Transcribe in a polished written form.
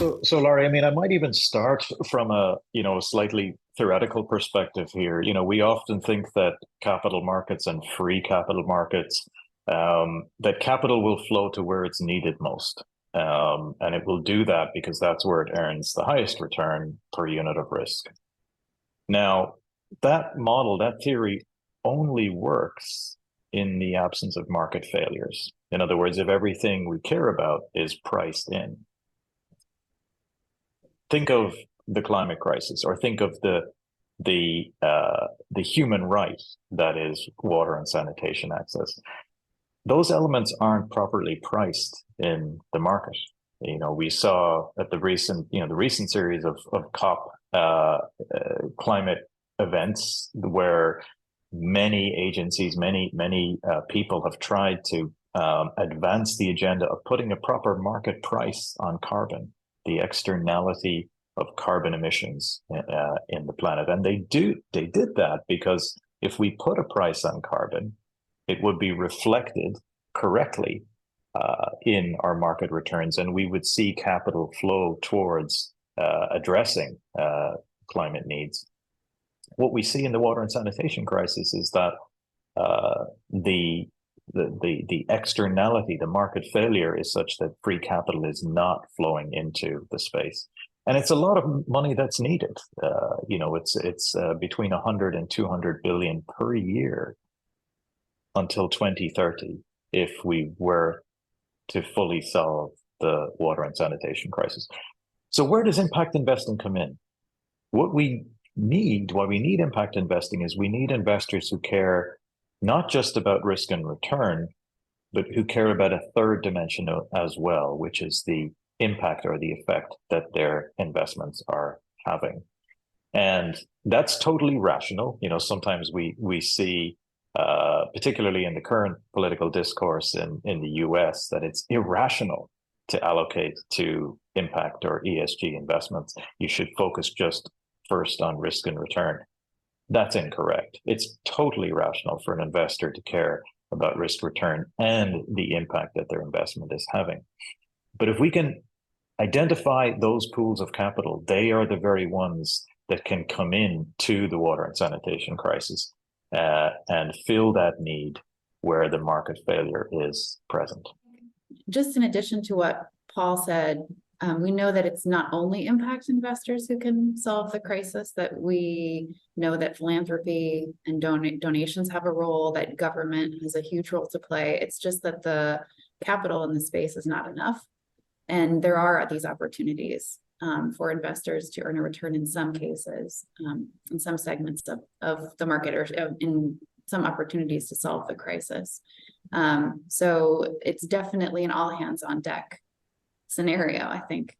So Laurie, I mean, I might even start from a, slightly theoretical perspective here. We often think that capital markets and free capital markets, that capital will flow to where it's needed most. And it will do that because that's where it earns the highest return per unit of risk. Now, that model, that theory only works in the absence of market failures. In other words, if everything we care about is priced in. Think of the climate crisis, or think of the human right that is water and sanitation access. Those elements aren't properly priced in the market. We saw at the recent series of COP climate events where many agencies, many people have tried to advance the agenda of putting a proper market price on carbon, the externality of carbon emissions in the planet. And they did that because if we put a price on carbon, it would be reflected correctly in our market returns, and we would see capital flow towards addressing climate needs. What we see in the water and sanitation crisis is that the externality, the market failure, is such that free capital is not flowing into the space. And it's a lot of money that's needed. It's between 100 and 200 billion per year until 2030 if we were to fully solve the water and sanitation crisis. So where does impact investing come in? Why we need impact investing is we need investors who care not just about risk and return, but who care about a third dimension as well, which is the impact or the effect that their investments are having. And that's totally rational. Sometimes we see, particularly in the current political discourse in the US, that it's irrational to allocate to impact or ESG investments. You should focus just first on risk and return. That's incorrect. It's totally rational for an investor to care about risk return and the impact that their investment is having. But if we can identify those pools of capital, they are the very ones that can come in to the water and sanitation crisis and fill that need where the market failure is present. Just in addition to what Paul said, we know that it's not only impact investors who can solve the crisis, that we know that philanthropy and donations have a role, that government has a huge role to play. It's just that the capital in the space is not enough. And there are these opportunities for investors to earn a return in some cases, in some segments of the market, or in some opportunities to solve the crisis. So it's definitely an all hands on deck scenario, I think,